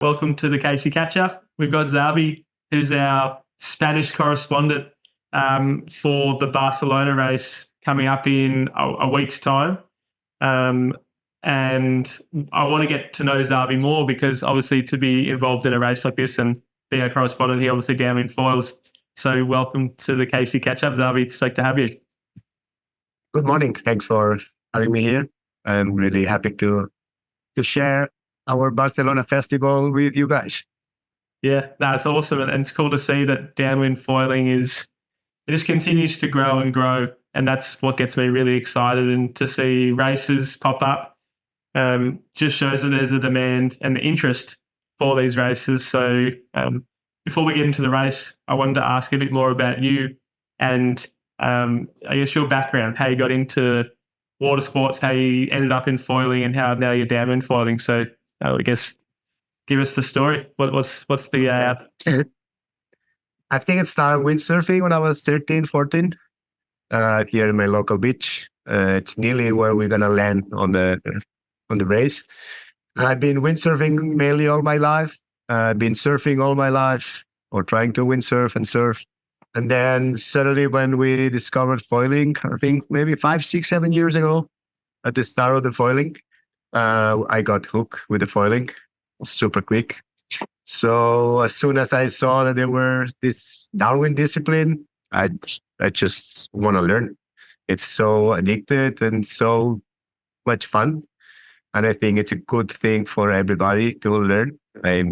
Welcome to the Casey Catch Up. We've got Xavi, who's our Spanish correspondent for the Barcelona race coming up in a week's time. And I want to get to know Xavi more because obviously to be involved in a race like this and being a correspondent, he obviously downwind foils. So welcome to the Casey Catch Up, Xavi. It's great to have you. Good morning. Thanks for having me here. I'm really happy to share our Barcelona festival with you guys. Yeah, that's awesome. And it's cool to see that downwind foiling it just continues to grow and grow. And that's what gets me really excited. And to see races pop up just shows that there's a demand and the interest for these races. So before we get into the race, I wanted to ask a bit more about you and I guess your background, how you got into water sports, how you ended up in foiling and how now you're downwind foiling. So I guess give us the story. What's the... I think it started windsurfing when I was 13, 14 here in my local beach. It's nearly where we're going to land on the race. I've been windsurfing mainly all my life. I've been surfing all my life or trying to windsurf and surf. And then suddenly when we discovered foiling, I think maybe 5, 6, 7 years ago at the start of the foiling, I got hooked with the foiling super quick. So as soon as I saw that there were this downwind discipline, I just want to learn. It's so addicted and so much fun. And I think it's a good thing for everybody to learn. I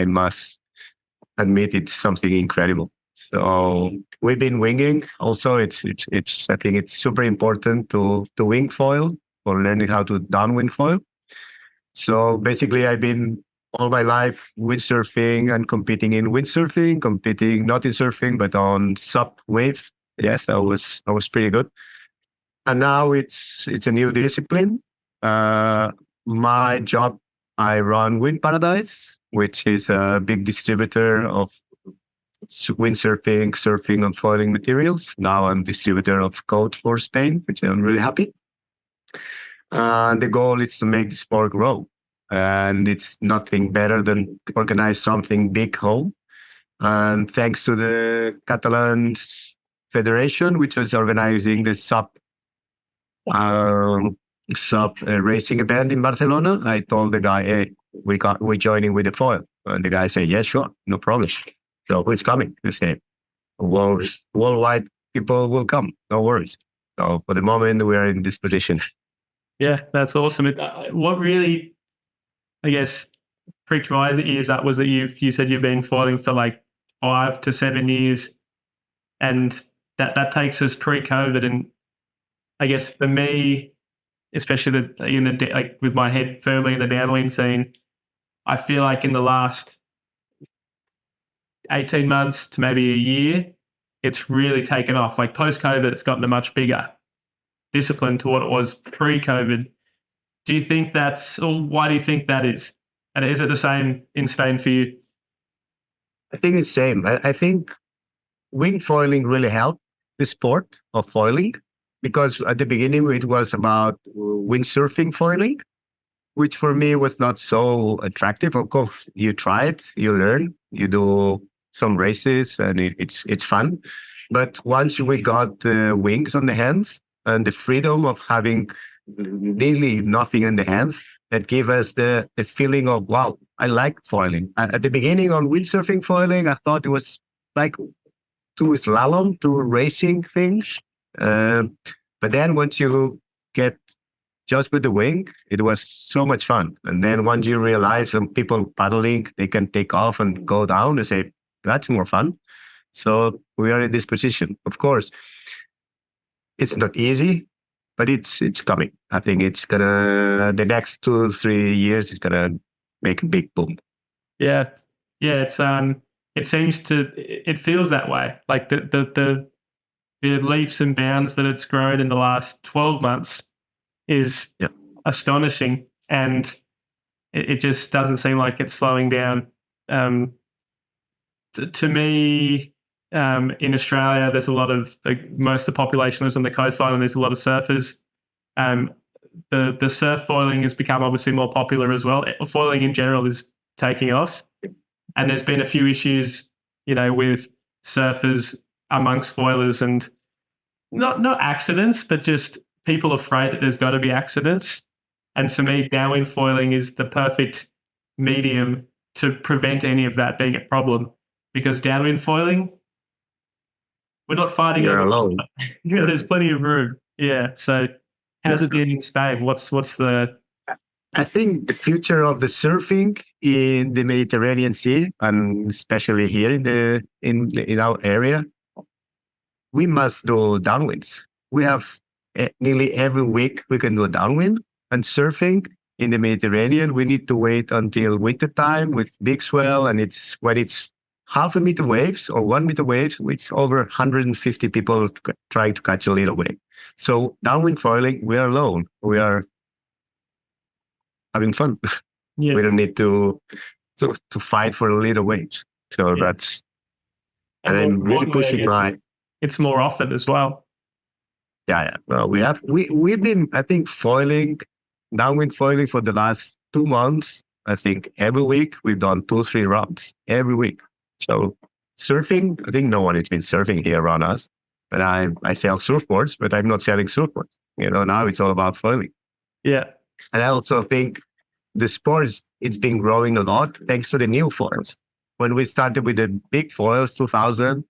must admit it's something incredible. So we've been winging. Also, it's I think it's super important to wing foil or learning how to downwind foil. So basically, I've been all my life windsurfing and competing in windsurfing, competing not in surfing but on sub wave. Yes, I was pretty good. And now it's a new discipline. My job, I run Wind Paradise, which is a big distributor of windsurfing, surfing, and foiling materials. Now I'm distributor of code for Spain, which I'm really happy. And the goal is to make the sport grow. And it's nothing better than to organize something big home. And thanks to the Catalan Federation, which is organizing the sub racing event in Barcelona, I told the guy, hey, we're joining with the foil. And the guy said, yeah, sure, no problem. So who's coming? He said, worldwide people will come, no worries. So for the moment, we are in this position. Yeah, that's awesome. What really, I guess, pricked my ears up was that you said you've been foiling for like 5 to 7 years, and that takes us pre-COVID. And I guess for me, especially like with my head firmly in the downwind scene, I feel like in the last 18 months to maybe a year, it's really taken off. Like post-COVID, it's gotten a much bigger discipline to what it was pre-COVID. Do you think or why do you think that is? And is it the same in Spain for you? I think it's the same. I think wing foiling really helped the sport of foiling because at the beginning it was about windsurfing foiling, which for me was not so attractive. Of course, you try it, you learn, you do some races and it's fun. But once we got the wings on the hands and the freedom of having nearly nothing in the hands, that gave us the feeling of, wow, I like foiling. At the beginning on windsurfing foiling, I thought it was like two slalom, two racing things. But then once you get just with the wing, it was so much fun. And then once you realize some people paddling, they can take off and go down and say, that's more fun. So we are in this position. Of course, it's not easy, but it's coming. I think it's the next 2 or 3 years is gonna make a big boom. Yeah. It feels that way. Like the leaps and bounds that it's grown in the last 12 months is astonishing, and it just doesn't seem like it's slowing down. To me, in Australia, there's a lot of most of the population is on the coastline, and there's a lot of surfers. The surf foiling has become obviously more popular as well. Foiling in general is taking off. And there's been a few issues, with surfers amongst foilers, and not accidents, but just people afraid that there's got to be accidents. And for me, downwind foiling is the perfect medium to prevent any of that being a problem, because downwind foiling, we're not fighting. You're alone. There's plenty of room. Yeah. So how's it been in Spain? What's the... I think the future of the surfing in the Mediterranean Sea, and especially here in our area, we must do downwinds. We have nearly every week we can do a downwind, and surfing in the Mediterranean, we need to wait until winter time with big swell, and when it's half a meter waves or 1 meter waves, it's over 150 people trying to catch a little wave. So downwind foiling, we are alone. We are having fun. Yeah. We don't need to fight for a little waves. So that's, and I'm really pushing my... It's more often as well. Yeah. Well, we've been, I think, downwind foiling for the last 2 months. I think every week we've done 2-3 rounds every week. So surfing, I think no one has been surfing here around us. But I sell surfboards, but I'm not selling surfboards. Now it's all about foiling. Yeah. And I also think the sport, it's been growing a lot thanks to the new foils. When we started with the big foils, 2000,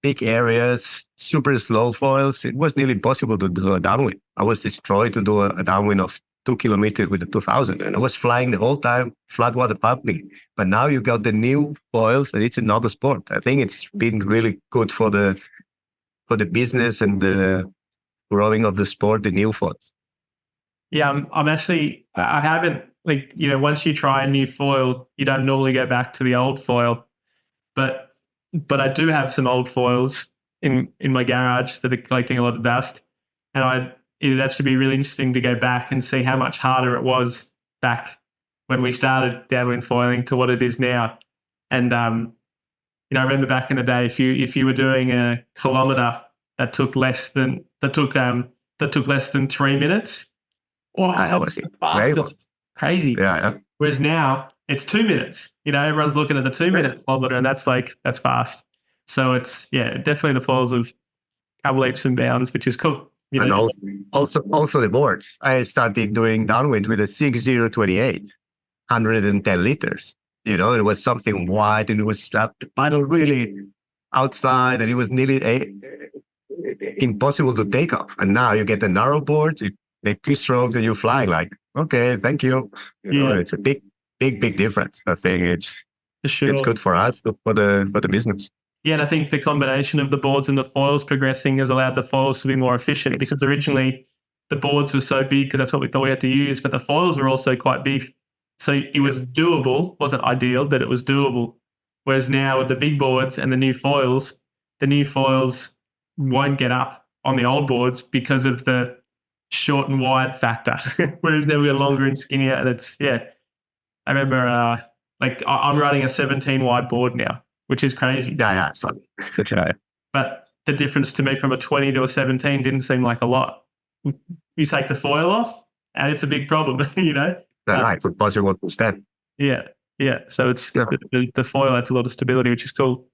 big areas, super slow foils, it was nearly impossible to do a downwind. I was destroyed to do a downwind of 2 kilometers with the 2000, and I was flying the whole time, flat water pumping. But now you got the new foils, and it's another sport. I think it's been really good for the business and the growing of the sport, the new foils. Yeah, I'm actually, I haven't, once you try a new foil, you don't normally go back to the old foil. But I do have some old foils in my garage that are collecting a lot of dust. And it'd actually be really interesting to go back and see how much harder it was back when we started downwind foiling to what it is now. And, I remember back in the day, if you were doing a kilometer that took less than 3 minutes, that was fastest. Crazy. Yeah. Whereas now it's 2 minutes. Everyone's looking at the 2-minute kilometer, and that's fast. So it's definitely the foils of couple leaps and bounds, which is cool. And also the boards. I started doing downwind with a 6028, 110 liters. It was something wide, and it was strapped the paddle really outside, and it was nearly impossible to take off. And now you get a narrow board, you make 2 strokes, and you fly like, okay, thank you. It's a big difference. I think it's good for us, for the business. Yeah, and I think the combination of the boards and the foils progressing has allowed the foils to be more efficient, because originally the boards were so big because that's what we thought we had to use, but the foils were also quite big. So it was doable, wasn't ideal, but it was doable. Whereas now with the big boards and the new foils won't get up on the old boards because of the short and wide factor. Whereas now we're longer and skinnier, and I remember I'm running a 17 wide board now, which is crazy. Yeah. But the difference to me from a 20 to a 17 didn't seem like a lot. You take the foil off, and it's a big problem, It's impossible to stand. Yeah. So it's the foil adds a lot of stability, which is cool.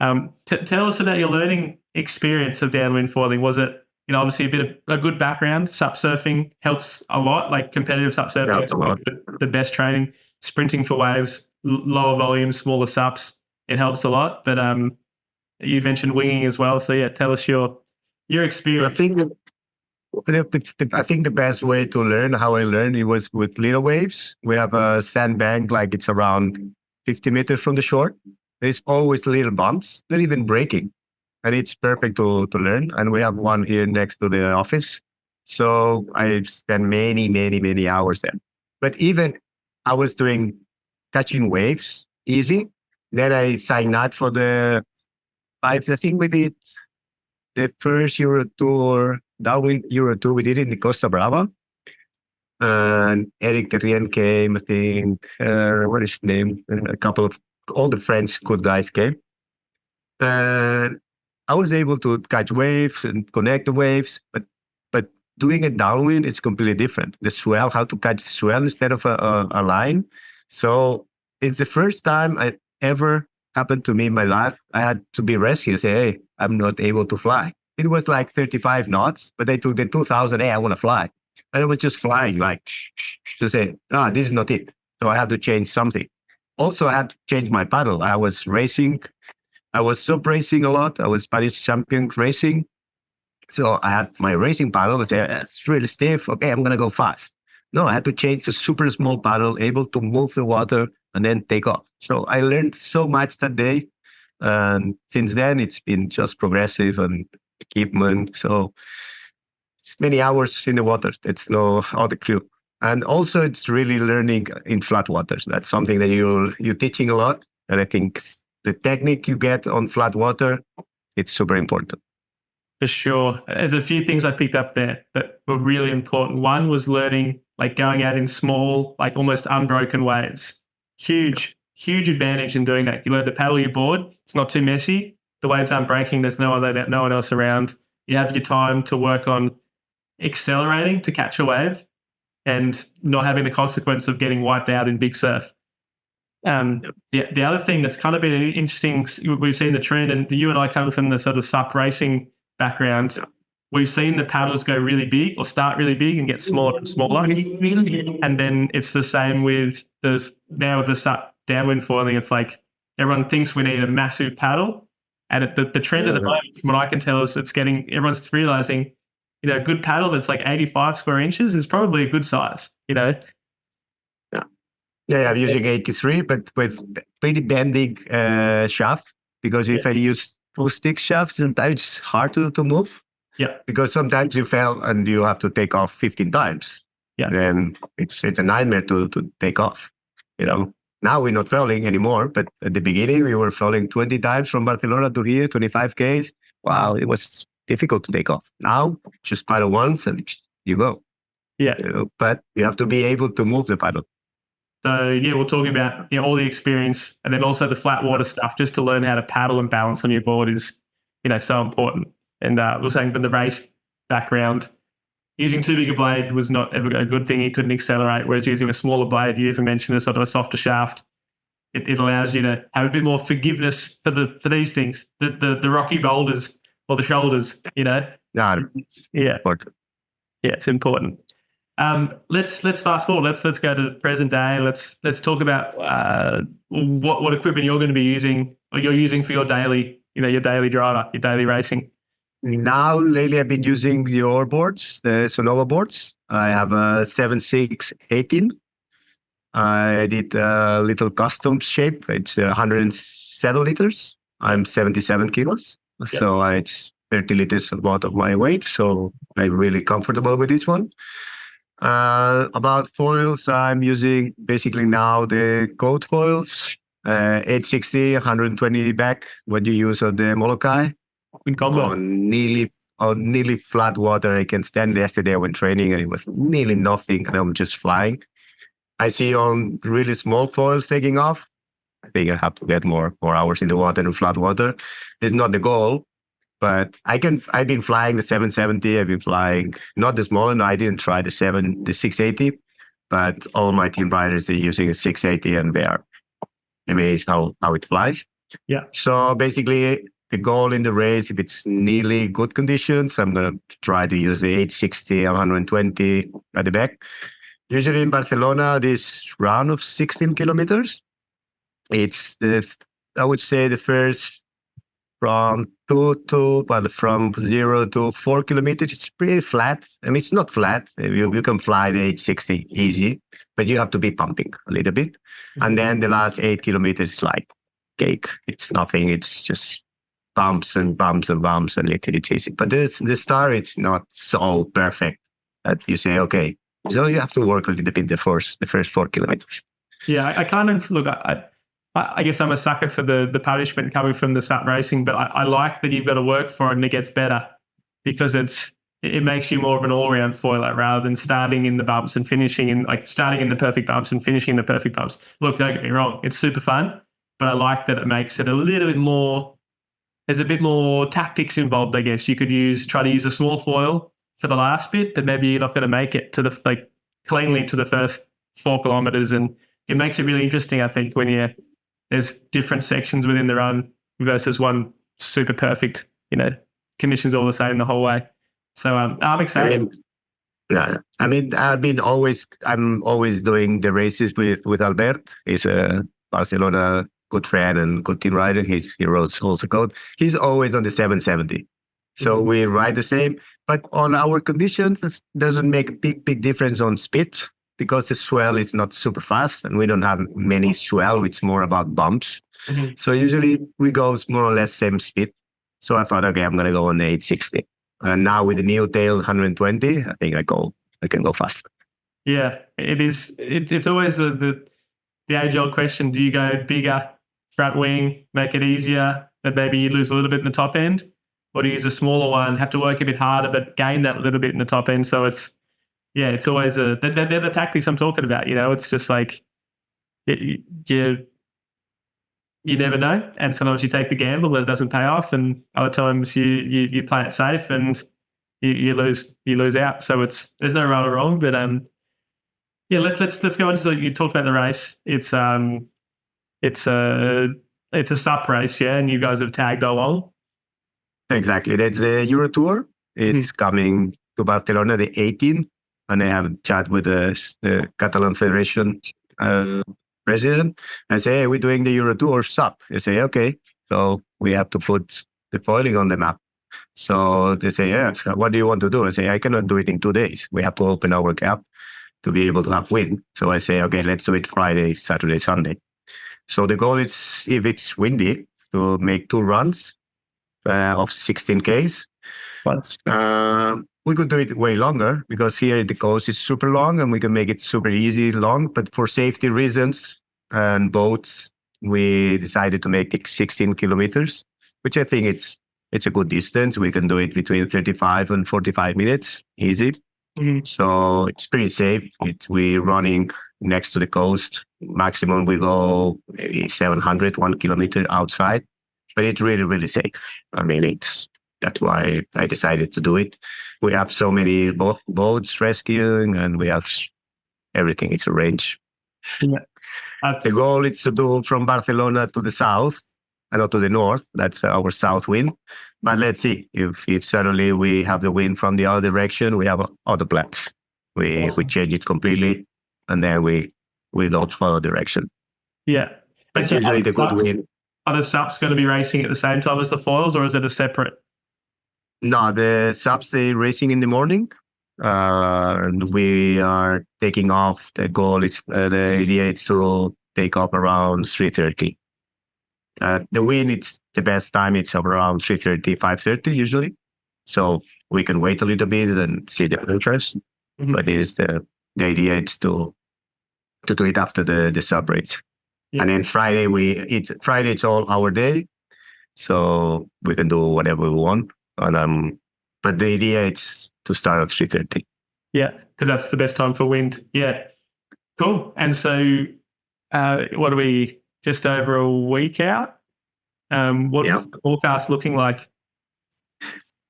Tell us about your learning experience of downwind foiling. Was it, obviously a good background? SUP surfing helps a lot, like competitive SUP surfing. Helps a lot. The best training, sprinting for waves, lower volume, smaller SUPs. It helps a lot. But you mentioned winging as well. So tell us your experience. I think the best way to learn how I learned it was with little waves. We have a sandbank, like it's around 50 meters from the shore. There's always little bumps, not even breaking. And it's perfect to learn. And we have one here next to the office. So I spent many, many, many hours there. But even I was catching waves, easy. Then I signed up for I think we did the first Euro Tour, downwind Euro Tour, we did it in the Costa Brava. And Eric Terrien came, I think, what is his name? All the French good guys came. And I was able to catch waves and connect the waves, but doing a downwind is completely different. The swell, how to catch the swell instead of a line. So it's the first time I ever happened to me in my life. I had to be rescued. Say, hey, I'm not able to fly. It was like 35 knots, but I took the 2000. Hey, I want to fly. And I was just flying like to say, this is not it. So I had to change something. Also, I had to change my paddle. I was racing. I was sub racing a lot. I was Spanish champion racing. So I had my racing paddle. I said, it's really stiff. Okay, I'm going to go fast. No, I had to change to super small paddle, able to move the water and then take off. So I learned so much that day. And since then, it's been just progressive and equipment. So it's many hours in the water. It's no other clue. And also, it's really learning in flat waters. That's something that you're teaching a lot. And I think the technique you get on flat water, it's super important. For sure. There's a few things I picked up there that were really important. One was learning, like going out in small, like almost unbroken waves. Huge advantage in doing that. You learn to paddle your board. It's not too messy. The waves aren't breaking. There's no one else around. You have your time to work on accelerating to catch a wave and not having the consequence of getting wiped out in big surf. The other thing that's kind of been interesting, we've seen the trend, and you and I come from the sort of SUP racing background. We've seen the paddles go really big or start really big and get smaller and smaller. And then it's the same with the SUP downwind foiling. It's like everyone thinks we need a massive paddle. And the trend at the moment, from what I can tell, is everyone's realizing, a good paddle that's like 85 square inches is probably a good size, Yeah, I'm using 83, but with pretty bending shaft, because if I use 2-stick shafts, sometimes it's hard to move. Yeah. Because sometimes you fail and you have to take off 15 times. Yeah. Then it's a nightmare to take off. Now we're not failing anymore, but at the beginning we were failing 20 times from Barcelona to here, 25 Ks. Wow, it was difficult to take off. Now just paddle once and you go. Yeah. But you have to be able to move the paddle. So we're talking about all the experience, and then also the flat water stuff, just to learn how to paddle and balance on your board is so important. And we're saying from the race background, using too big a blade was not ever a good thing. You couldn't accelerate, whereas using a smaller blade, you even mentioned a sort of a softer shaft, it allows you to have a bit more forgiveness for these things, the rocky boulders or the shoulders. Yeah. Important. Yeah, it's important. Let's fast forward. Let's go to the present day. Let's talk about what equipment you're going to be using, or you're using for your daily, your daily driver, your daily racing. Now, lately, I've been using the oar boards, the Sonova boards. I have a 7.6/18. I did a little custom shape. It's 107 liters. I'm 77 kilos. Yep. So it's 30 liters about of my weight. So I'm really comfortable with this one. About foils, I'm using basically now the coat foils, 860, 120 back, what you use on the Molokai. On nearly flat water. I can stand yesterday when training and it was nearly nothing and I'm just flying. I see on really small foils taking off. I think I have to get more hours in the water and flat water. It's not the goal, but I've been flying the 770. I've been flying not the smaller. No, I didn't try the 680, but all my team riders are using a 680 and they are amazed how it flies. Yeah. So basically, the goal in the race, if it's nearly good conditions, I'm going to try to use the 860 and 120 at the back. Usually in Barcelona, this round of 16 kilometers, it's I would say the first from 0 to 4 kilometers, it's pretty flat. I mean, it's not flat. You can fly the 860 easy, but you have to be pumping a little bit. Mm-hmm. And then the last 8 kilometers is like cake. It's nothing. It's just bumps and bumps and bumps and literally it's easy. But the start, it's not so perfect that you say, okay, so you have to work a little bit the first 4 kilometers. Yeah, I kind of look. I guess I'm a sucker for the punishment coming from the SUP racing, but I like that you've got to work for it and it gets better because it makes you more of an all-round foiler rather than starting in the bumps and finishing in starting in the perfect bumps and finishing in the perfect bumps. Look, don't get me wrong, it's super fun, but I like that it makes it a little bit more. There's a bit more tactics involved, I guess. You could try to use a small foil for the last bit, but maybe you're not going to make it to cleanly to the first 4 kilometers, and it makes it really interesting, I think, when there's different sections within the run versus one super perfect, conditions all the same the whole way. So I'm excited. Yeah, I mean, I'm always doing the races with Albert. He's a Barcelona good friend and good team rider. He rows also code. He's always on the 770. So we ride the same, but on our conditions, it doesn't make a big difference on speed because the swell is not super fast and we don't have many swell. It's more about bumps. Mm-hmm. So usually we go more or less same speed. So I thought, okay, I'm going to go on the 860. And now with the new tail 120, I think I can go faster. Yeah, it is. It's always the age-old question: do you go bigger front wing, make it easier, but maybe you lose a little bit in the top end, or do you use a smaller one, have to work a bit harder, but gain that little bit in the top end? So it's always they're the tactics I'm talking about. It's just like you never know, and sometimes you take the gamble and it doesn't pay off, and other times you play it safe and you lose out. So there's no right or wrong, but let's go into you talked about the race. It's a sup race, yeah, and you guys have tagged along. Exactly, that's the Euro Tour. It's coming to Barcelona the 18th, and I have a chat with the Catalan Federation president. I say, hey, we're doing the Euro Tour SUP. They say, okay. So we have to put the foiling on the map. So they say, yeah, so what do you want to do? I say, I cannot do it in 2 days. We have to open our gap to be able to have wind. So I say, okay, let's do it Friday, Saturday, Sunday. So the goal is, if it's windy, to make 2 runs of 16 Ks. But we could do it way longer because here the coast is super long and we can make it super easy long. But for safety reasons and boats, we decided to make it 16 kilometers, which I think it's a good distance. We can do it between 35 and 45 minutes, easy. Mm-hmm. So it's pretty safe. We're running next to the coast. Maximum we go maybe 700, 1 kilometer outside, but it's really, really safe. I mean, that's why I decided to do it. We have so many boats rescuing and we have everything. It's arranged. Yeah. The goal is to do from Barcelona to the south and not to the north. That's our south wind. But let's see if suddenly we have the wind from the other direction. We have other plans. We change it completely, and then we don't follow direction. Yeah, but usually the good wind. Are the SUPs going to be racing at the same time as the foils, or is it a separate? No, the SUPs are racing in the morning. And we are taking off. The goal is the idea is to take off around 3:30. The wind, it's the best time. It's around 3:30, 5:30 usually. So we can wait a little bit and see the interest. Mm-hmm. But it is the idea is to do it after the SUP race. Yeah. And then Friday it's all our day, so we can do whatever we want. And but the idea is to start at 3:30. Yeah, because that's the best time for wind. Yeah, cool. And so, what are we? Just over a week out. What's the forecast looking like?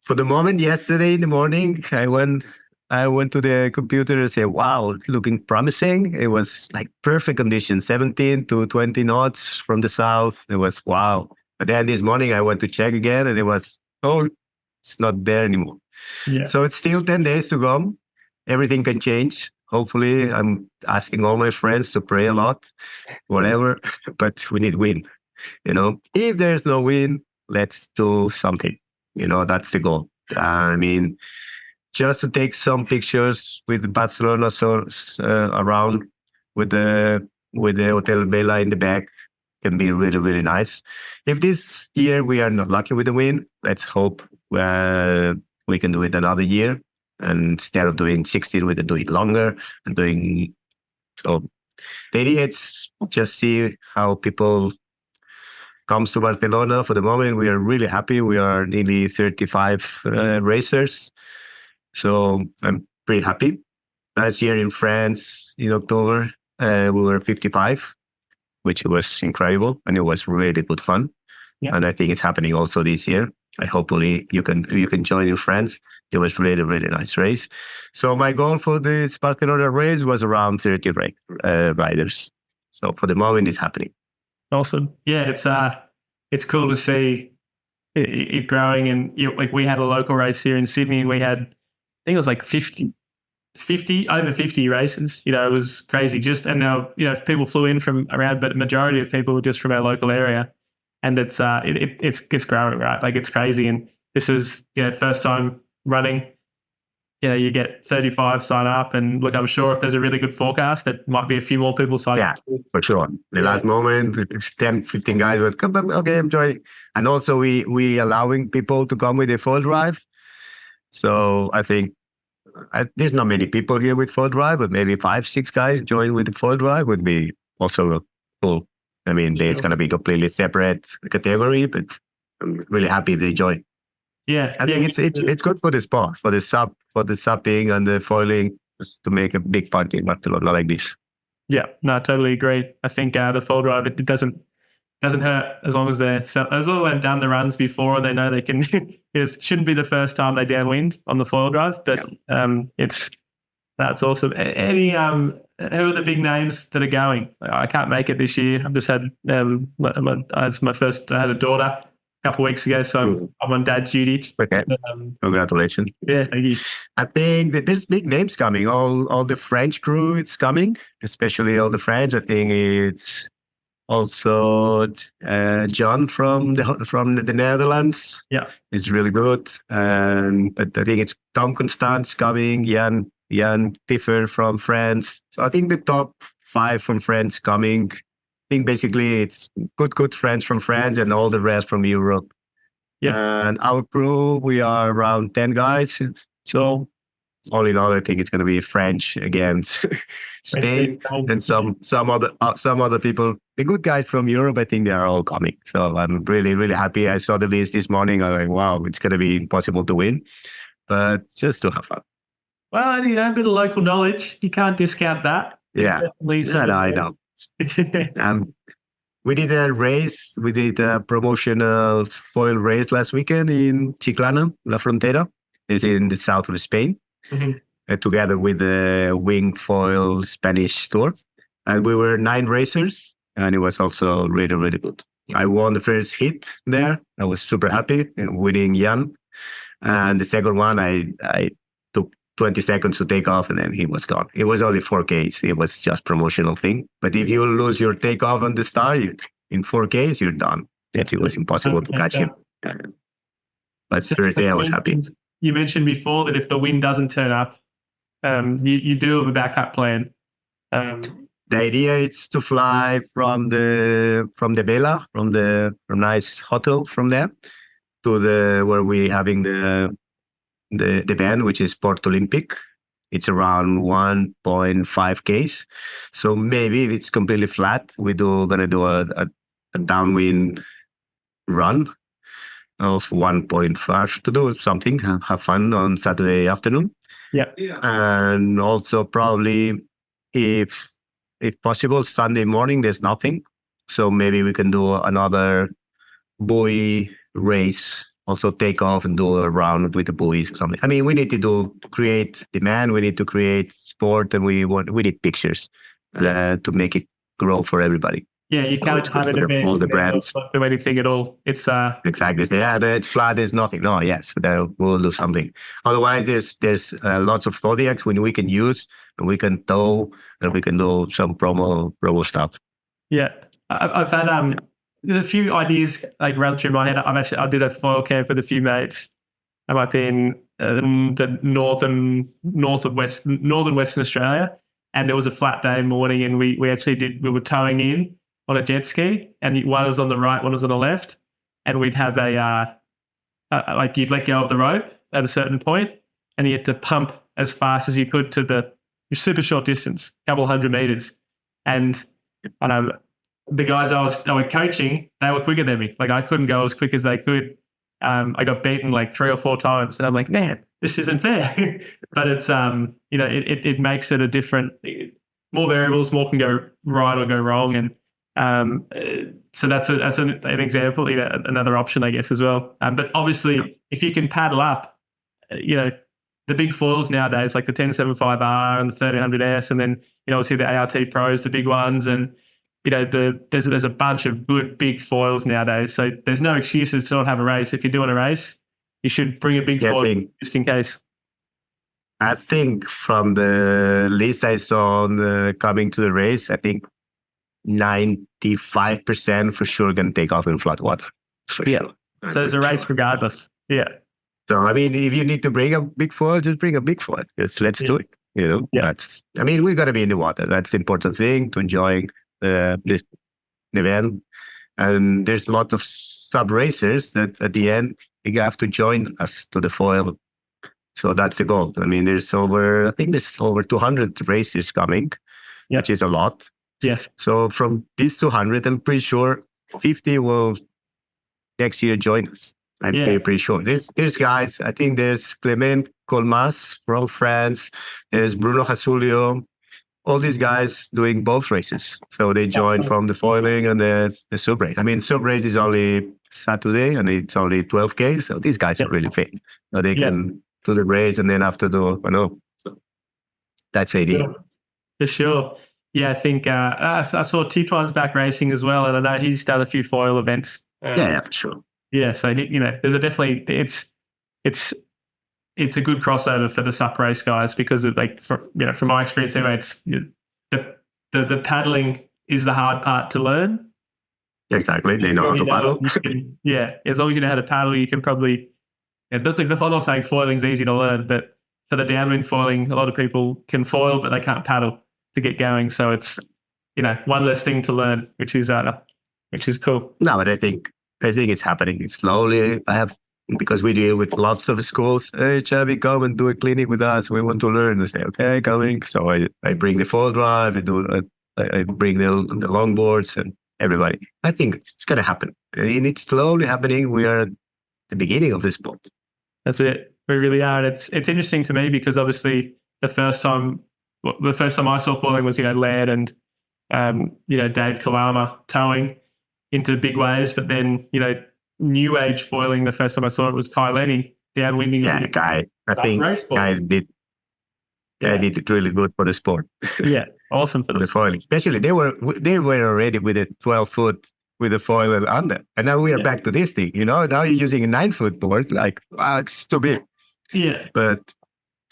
For the moment, yesterday in the morning, I went to the computer and said, wow, it's looking promising. It was like perfect conditions, 17 to 20 knots from the south. It was wow. But then this morning I went to check again and it was, it's not there anymore. Yeah. So it's still 10 days to go. Everything can change. Hopefully, I'm asking all my friends to pray a lot, whatever, but we need wind. If there's no wind, let's do something. That's the goal. I mean, just to take some pictures with Barcelona around with the Hotel Bella in the back can be really, really nice. If this year we are not lucky with the wind, let's hope we can do it another year. And instead of doing 16, we can do it longer and doing. So the idea is just see how people comes to Barcelona. For the moment, we are really happy. We are nearly 35 racers. So I'm pretty happy. Last year in France, in October, we were 55, which was incredible. And it was really good fun. Yeah. And I think it's happening also this year. Hopefully you can join in France. It was really, really nice race. So my goal for this Barcelona race was around 30 riders. So for the moment, it's happening. Awesome. Yeah, it's cool to see it growing. And like we had a local race here in Sydney, and we had, I think it was like 50 over 50 races. It was crazy. And now people flew in from around, but the majority of people were just from our local area. And it's growing, right? Like it's crazy. And this is first time running. You get 35 sign up, and look, I'm sure if there's a really good forecast, there might be a few more people sign up. Yeah, for sure. The last moment, 10, 15 guys would come, okay, I'm joining. And also we allowing people to come with a full drive. So I think there's not many people here with full drive, but maybe 5, 6 guys join with the full drive would be also cool. I mean, it's going to be completely separate category, but I'm really happy they join. Yeah, I think it's good for the sport, for the supping and the foiling, just to make a big party in Barcelona like this. Yeah, no, I totally agree. I think the full drive, it doesn't hurt as long as they've done the runs before, they know they can. It shouldn't be the first time they downwind on the foil drive, but that's awesome. Any who are the big names that are going? I can't make it this year. I've just had it's my first. I had a daughter a couple of weeks ago, so I'm on dad duty. Okay, congratulations. Yeah, thank you. I think that there's big names coming. All the French crew, it's coming, especially all the French. I think it's also John from the Netherlands. Yeah, it's really good. But I think it's Tom Constance coming, Jan Piffer from France. So I think the top 5 from France coming. I think basically it's good friends from France and all the rest from Europe. Yeah. And our crew, we are around 10 guys. So all in all, I think it's going to be French against Spain and some other people. The good guys from Europe, I think they are all coming. So I'm really, really happy. I saw the list this morning. I'm like, wow, it's going to be impossible to win, but just to have fun. Well, a bit of local knowledge. You can't discount that. Yeah, I know. We did a race. We did a promotional foil race last weekend in Chiclana, La Frontera. It's in the south of Spain, together with the Wing Foil Spanish tour. And we were 9 racers, and it was also really, really good. I won the first hit there. I was super happy, winning Jan. And the second one, I took 20 seconds to take off, and then he was gone. It was only 4Ks. It was just promotional thing. But if you lose your takeoff on the start, in 4Ks, you're done. It was impossible to catch him. But seriously, I was happy. You mentioned before that if the wind doesn't turn up, you do have a backup plan. The idea is to fly from the Vela, from nice hotel from there, to where we having the band, which is Port Olympic. It's around 1.5 Ks. So maybe if it's completely flat, we're gonna do a downwind run of 1.5 to do something, have fun on Saturday afternoon. Yeah. And also probably if possible, Sunday morning, there's nothing. So maybe we can do another buoy race, also take off and do a round with the buoys or something. I mean, we need to create demand, we need to create sport, and we need pictures to make it grow for everybody. Yeah, you can't have it all the brands. The way to think it all. It's exactly. Yeah, the flat is nothing. No, yes, we'll do something. Otherwise, there's lots of zodiacs when we can use, and we can tow, and we can do some promo stuff. Yeah, I've had there's a few ideas like run through my head. I did a foil camp with a few mates. I'm up in the northern Western Australia, and there was a flat day morning, and we were towing in on a jet ski, and one was on the right, one was on the left, and we'd have like you'd let go of the rope at a certain point, and you had to pump as fast as you could to the super short distance, a couple 100 meters, and the guys I was coaching, they were quicker than me. Like I couldn't go as quick as they could. I got beaten like 3 or 4 times, and I'm like, man, this isn't fair. But it's it makes it a different, more variables, more can go right or go wrong, and so that's an example, another option, I guess, as well. But obviously, if you can paddle up, the big foils nowadays, like the 1075R and the 1300S, and then obviously the ART Pros, the big ones, and there's a bunch of good big foils nowadays. So there's no excuses to not have a race. If you're doing a race, you should bring a big foil just in case. I think from the list I saw on coming to the race, I think 95% for sure going to take off in flat water. Sure. So there's a race regardless. Yeah. So, I mean, if you need to bring a big foil, just bring a big foil. Let's do it. We got to be in the water. That's the important thing to enjoying this event. And there's a lot of sub racers that at the end, you have to join us to the foil. So that's the goal. I mean, there's over 200 races coming, which is a lot. Yes. So from these 200, I'm pretty sure 50 will next year join us. I'm pretty sure. There's guys, I think there's Clement Colmas from France. There's Bruno Jasulio. All these guys doing both races. So they join from the foiling and the sub race. I mean, sub race is only Saturday and it's only 12K. So these guys are really fit. So they can do the race and then after so that's the idea. For sure. Yeah, I think I saw Titouan's back racing as well. And I know he's done a few foil events. Yeah, for sure. Yeah, so there's it's a good crossover for the sup race guys because of from my experience anyway, it's the paddling is the hard part to learn. Exactly, they know how to paddle. As long as you know how to paddle, you can probably. I'm not saying foiling's easy to learn, but for the downwind foiling, a lot of people can foil, but they can't paddle to get going. So it's one less thing to learn, which is cool. No, but I think it's happening. It's slowly. Because we deal with lots of schools. Hey, Xavi, come and do a clinic with us. We want to learn. I say, okay, coming. So I bring the foil drive. I bring the longboards and everybody. I think it's going to happen. And it's slowly happening. We are at the beginning of this sport. That's it. We really are. And it's interesting to me because obviously the first time I saw foiling was, Laird and, Dave Kalama towing into big waves. But then, new age foiling, the first time I saw it was Kai Lenny downwinding. Yeah, Guy. I think guys did it really good for the sport. Yeah, awesome for the foiling. Especially they were already with a 12-foot with a foil and under. And now we are back to this thing, Now you're using a 9-foot board. Like, wow, it's too big. Yeah. But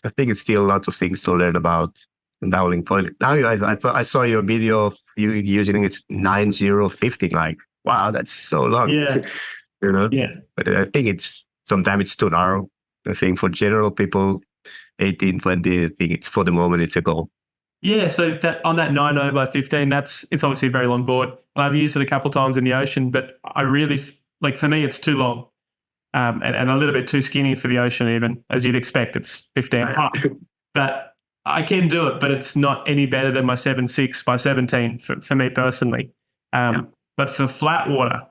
I think it's still lots of things to learn about downwind foiling. Now I saw your video of you using it's 9050. Like, wow, that's so long. Yeah. Yeah. But I think sometimes it's too narrow. I think for general people, 18, 20, I think it's for the moment, it's a goal. Yeah. So on that 90/15, it's obviously a very long board. I've used it a couple of times in the ocean, but I really, for me, it's too long and a little bit too skinny for the ocean, even as you'd expect. It's 15. But I can do it, but it's not any better than my 7.6 by 17 for me personally. But for flat water,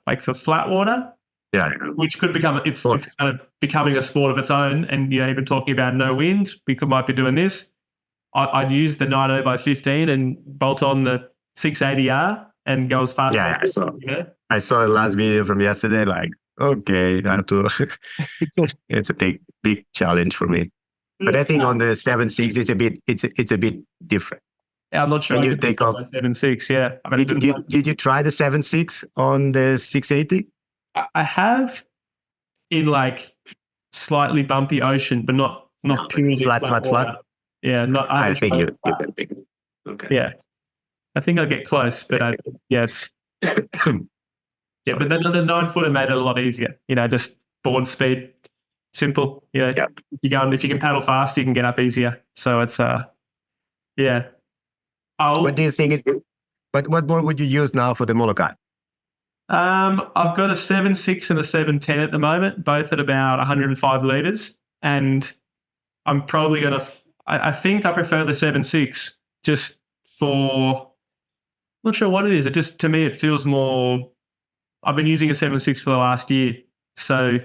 which could become it's kind of becoming a sport of its own, and even talking about no wind, might be doing this. I'd use the 90/15 and bolt on the 680R and go as fast. Yeah, I saw the last video from yesterday. Like, okay, I have to. It's a big challenge for me. But I think on the 7.6, it's a bit different. I'm not sure. When you take off 7.6, yeah. I mean, did you try the 7.6 on the 680? I have in slightly bumpy ocean, but not purely flat. Yeah, I think you can take it. Okay. Yeah, I think I'll get close, but it's yeah. But then the 9-footer made it a lot easier. Just board speed, simple. If you can paddle fast, you can get up easier. So it's yeah. What do you think? What board would you use now for the Molokai? I've got a 7.6 and a 7.10 at the moment, both at about 105 litres. And I'm probably going to, I think I prefer the 7.6 just for, I'm not sure what it is. To me, it feels more, I've been using a 7.6 for the last year. So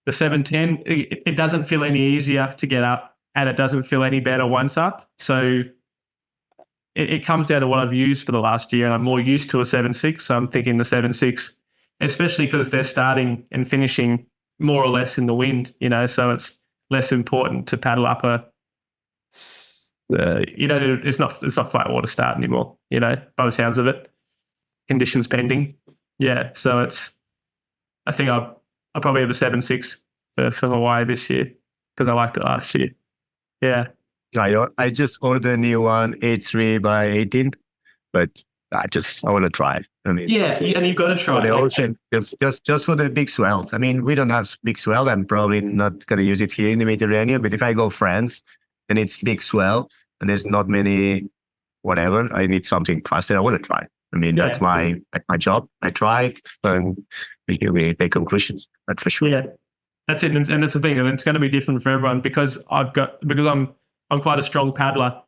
the 7.10, it doesn't feel any easier to get up and it doesn't feel any better once up. So it comes down to what I've used for the last year, and I'm more used to a 7.6, so I'm thinking the 7.6, especially because they're starting and finishing more or less in the wind, so it's less important to paddle up it's not flat water start anymore, by the sounds of it. conditions pending. Yeah, so I think I'll probably have a 7.6 for Hawaii this year because I liked it last year. Yeah. I just ordered a new one, 8.3 by 18, but I want to try. I mean, yeah, and you've got to try for the it. ocean, just for the big swells. I mean, we don't have big swell. I'm probably not going to use it here in the Mediterranean, but if I go France and it's big swell and there's not many, whatever, I need something faster. I want to try. I mean, that's my job. I try and we make conclusions. That's for sure. Yeah, that's it. And that's the thing. And it's going to be different for everyone because I'm quite a strong paddler.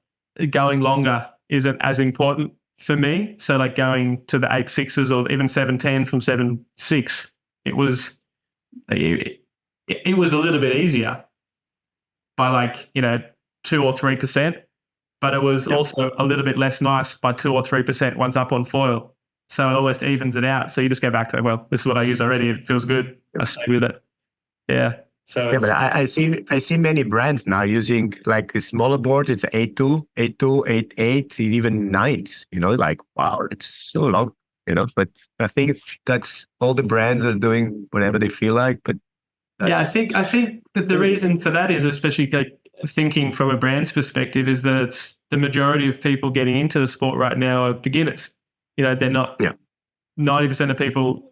Going longer isn't as important for me. So like going to the 8.6s or even 7.10 from 7.6, it was a little bit easier by 2 or 3%, but it was also a little bit less nice by 2 or 3% once up on foil. So it almost evens it out. So you just go back to, well, this is what I use already. It feels good. I stay with it. Yeah. So but I see many brands now using like the smaller board. It's 8.2, 8.2, 8.8, even 9s. Like wow, it's so long. But I think that's all the brands are doing whatever they feel like. But I think that the reason for that is, especially thinking from a brand's perspective, is that it's the majority of people getting into the sport right now are beginners. They're not 90% of people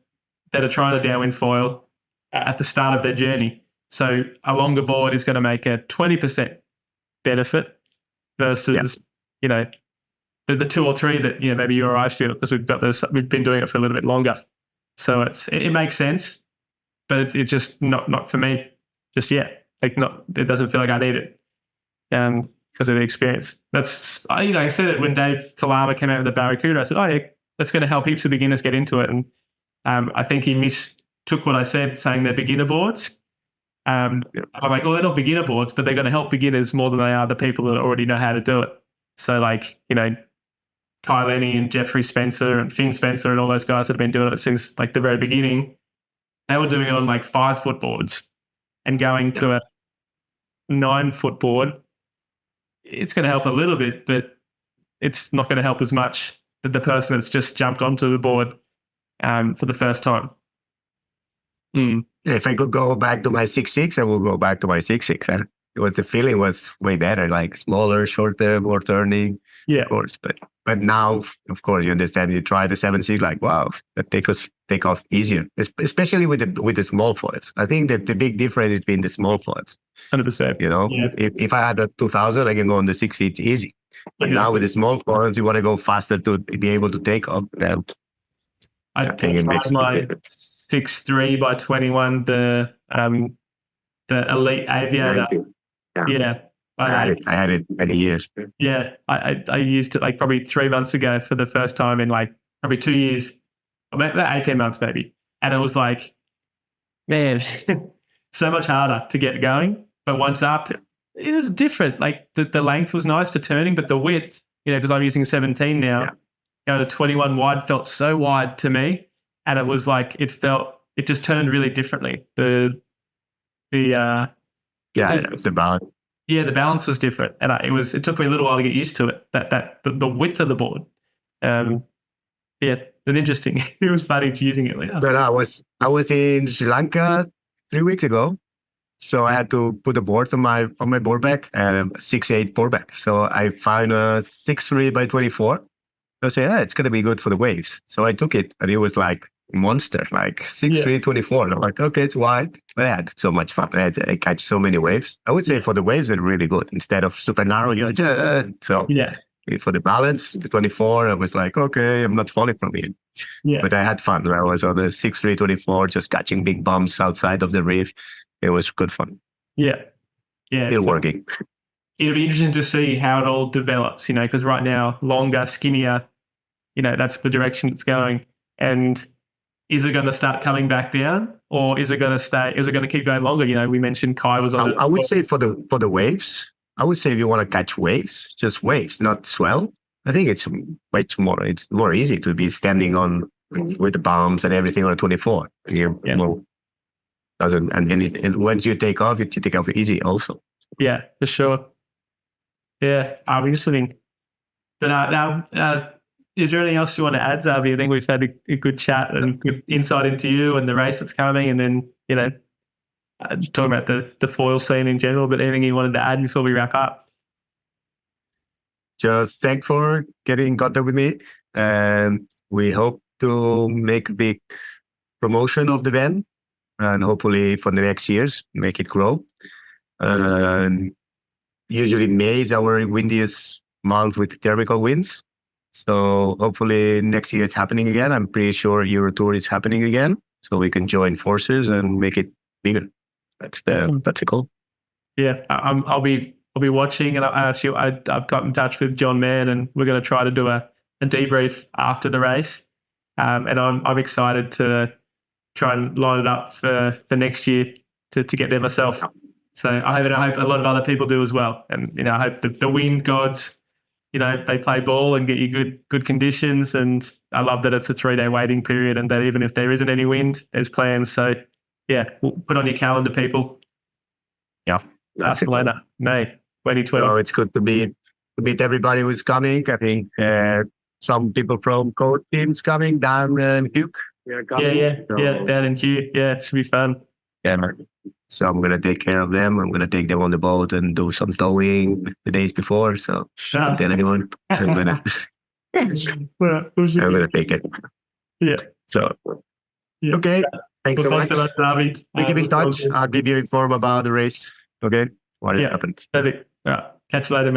that are trying to downwind foil at the start of their journey. So a longer board is going to make a 20% benefit versus, the 2 or 3 that, maybe you or I feel, because we've been doing it for a little bit longer. So it makes sense, but it's just not for me just yet. It doesn't feel like I need it because of the experience. I said it when Dave Kalama came out with the Barracuda. I said, oh yeah, that's going to help heaps of beginners get into it. And I think he mistook what I said, saying they're beginner boards. I'm like, well, they're not beginner boards, but they're going to help beginners more than they are the people that already know how to do it. So Kai Lenny and Jeffrey Spencer and Finn Spencer and all those guys that have been doing it since the very beginning, they were doing it on 5-foot boards and going to a 9-foot board. It's going to help a little bit, but it's not going to help as much that the person that's just jumped onto the board for the first time. If I could go back to my 6.6, I will go back to my 6.6. The feeling was way better, like smaller, shorter, more turning, of course. But now, of course, you understand. You try the 7.6, like wow, that take off easier, especially with the small foils. I think that the big difference is between the small foils. 100%. If I had a 2000, I can go on the 6.6 easy. But now with the small foils, you want to go faster to be able to take off. I think it makes my 6.3 by 21, the Elite Aviator. I had it many years. Yeah, I used it probably 3 months ago for the first time in probably 2 years, about 18 months maybe. And it was man, so much harder to get going. But once up, it was different. The length was nice for turning, but the width, because I'm using 17 now, go to 21 wide felt so wide to me. And it was it just turned really differently. It's a balance. Yeah, the balance was different, and it took me a little while to get used to it. The width of the board, it was interesting. It was funny using it later. But I was in Sri Lanka 3 weeks ago, so I had to put a board on my board back and 6.8 board back. So I found a 6.3 by 24. I said, it's gonna be good for the waves. So I took it, and it was monster, 6.3, 24. And I'm like, okay, it's wide. But I had so much fun. I catch so many waves. I would say for the waves, they're really good. Instead of super narrow, for the balance, the 24, I was like, okay, I'm not falling from here. Yeah. But I had fun. I was on the 6.3, 24, just catching big bumps outside of the reef. It was good fun. Yeah. Still working. It'll be interesting to see how it all develops, because right now, longer, skinnier, that's the direction it's going. And is it going to start coming back down, or is it going to stay? Is it going to keep going longer? We mentioned Kai was on. I would say for the waves, I would say if you want to catch waves, just waves, not swell. I think it's much more. It's more easy to be standing on with the bumps and everything on a 24. And once you take off, you take off easy also. Yeah, for sure. Yeah, I'm listening. But now, Is there anything else you want to add, Xavi? I think we've had a good chat and good insight into you and the race that's coming, and then talking about the foil scene in general. But anything you wanted to add before we wrap up? Just thanks for getting in contact with me, and we hope to make a big promotion of the band, and hopefully for the next years make it grow. And usually May is our windiest month with thermal winds. So hopefully next year it's happening again. I'm pretty sure Euro Tour is happening again, so we can join forces and make it bigger. That's the goal. Yeah, I'll be watching, and I've got in touch with John Mann, and we're going to try to do a debrief after the race. And I'm excited to try and line it up for next year to get there myself. So I hope a lot of other people do as well. And I hope the wind gods, they play ball and get you good conditions. And I love that it's a 3-day waiting period, and that even if there isn't any wind, there's plans. So yeah, we'll put on your calendar, people. Yeah, Barcelona, May 2012. So it's good to meet everybody who's coming. I think some people from coach teams coming, Dan and Hugh. Yeah, Dan and Hugh. Yeah, it should be fun. Yeah, so I'm going to take care of them. I'm going to take them on the boat and do some towing the days before. So don't tell anyone. I'm going to take it. Yeah. So, yeah. Okay. Thanks so much. Thanks so much, Xavi. We keep in touch. I'll give you informed about the race. Okay. What happens. Perfect. All right. Catch you later, man.